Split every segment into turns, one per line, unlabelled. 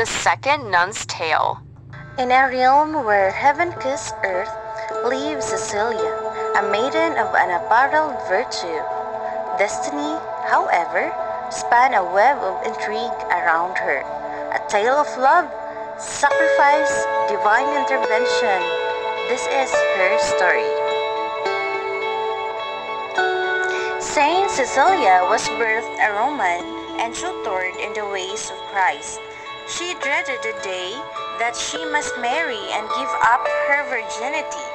The Second Nun's Tale.
In a realm where heaven kissed earth lives Cecilia, a maiden of unapparelled virtue. Destiny, however, span a web of intrigue around her, a tale of love, sacrifice, divine intervention. This is her story. Saint Cecilia was birthed a Roman and tutored in the ways of Christ. She dreaded the day that she must marry and give up her virginity.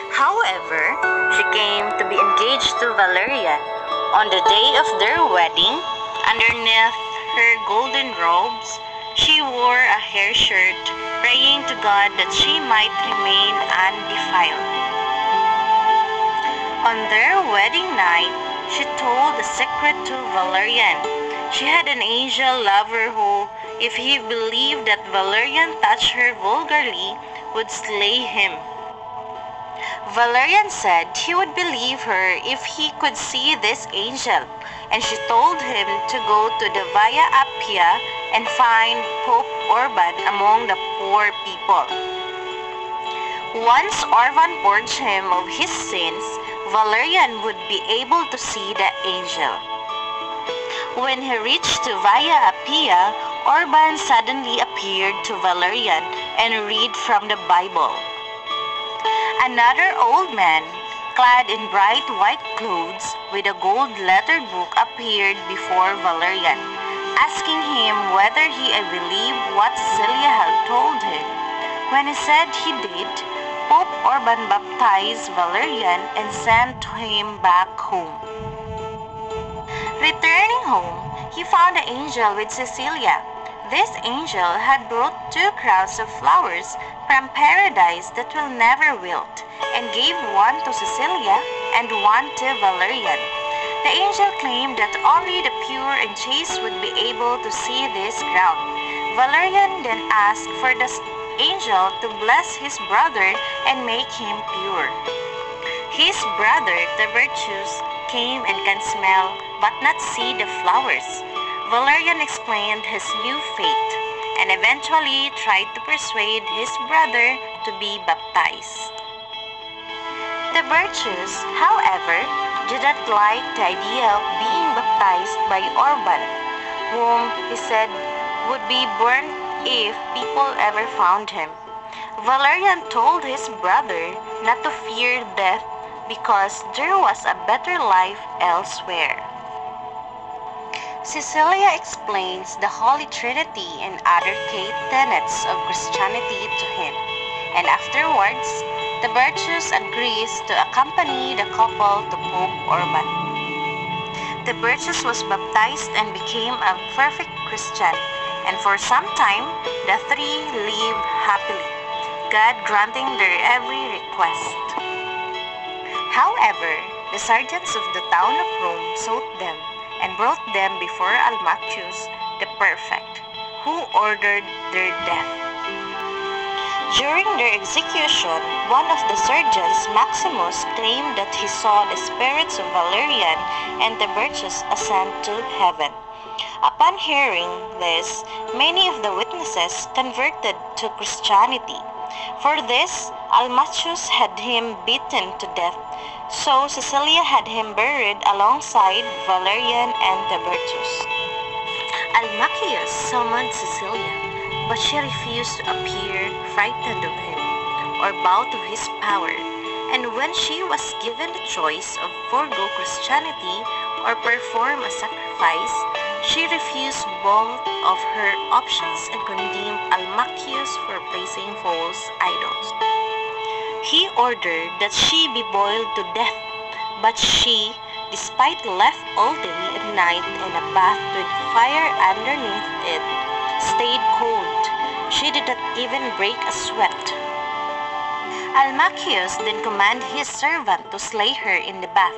However, she came to be engaged to Valerian. On the day of their wedding, underneath her golden robes, she wore a hair shirt, praying to God that she might remain undefiled. On their wedding night, she told the secret to Valerian. She had an angel lover who, if he believed that Valerian touched her vulgarly, would slay him. Valerian said he would believe her if he could see this angel, and she told him to go to the Via Appia and find Pope Urban among the poor people. Once Urban purged him of his sins, Valerian would be able to see the angel. When he reached to Via Appia, Urban suddenly appeared to Valerian and read from the Bible. Another old man, clad in bright white clothes with a gold-lettered book, appeared before Valerian, asking him whether he believed what Cecilia had told him. When he said he did, Pope Urban baptized Valerian and sent him back home. Returning home, he found the angel with Cecilia. This angel had brought 2 crowns of flowers from paradise that will never wilt, and gave one to Cecilia and one to Valerian. The angel claimed that only the pure and chaste would be able to see this crown. Valerian then asked for the angel to bless his brother and make him pure. His brother, Tiburtius, came and can smell but not see the flowers. Valerian explained his new fate and eventually tried to persuade his brother to be baptized. Tiburtius, however, did not like the idea of being baptized by Urban, whom he said would be burned if people ever found him. Valerian told his brother not to fear death because there was a better life elsewhere. Cecilia explains the Holy Trinity and other key tenets of Christianity to him, and afterwards, Tiburtius agrees to accompany the couple to Pope Urban. Tiburtius was baptized and became a perfect Christian, and for some time, the 3 lived happily, God granting their every request. However, the sergeants of the town of Rome sought them and brought them before Almachius the Perfect, who ordered their death. During their execution, one of the surgeons, Maximus, claimed that he saw the spirits of Valerian and Tiburtius ascend to heaven. Upon hearing this, many of the witnesses converted to Christianity. For this, Almachius had him beaten to death, so Cecilia had him buried alongside Valerian and Tiburtius. Almachius summoned Cecilia, but she refused to appear frightened of him or bow to his power, and when she was given the choice of forego Christianity or perform a sacrifice, she refused both of her options and condemned Almachius for placing false idols. He ordered that she be boiled to death, but she, despite left all day and night in a bath with fire underneath it, stayed cold. She did not even break a sweat. Almachius then commanded his servant to slay her in the bath,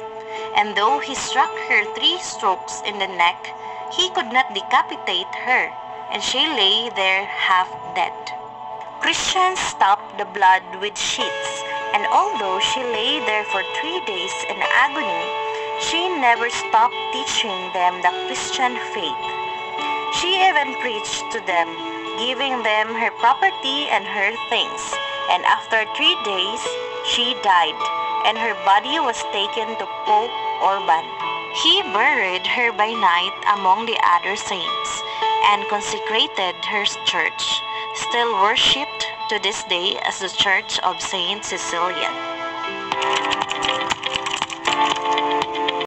and though he struck her 3 strokes in the neck, he could not decapitate her, and she lay there half dead. Christians stopped the blood with sheets, and although she lay there for 3 days in agony, she never stopped teaching them the Christian faith. She even preached to them, giving them her property and her things. And after 3 days, she died, and her body was taken to Pope Urban. He buried her by night among the other saints, and consecrated her church, still worshipped to this day as the Church of Saint Cecilia.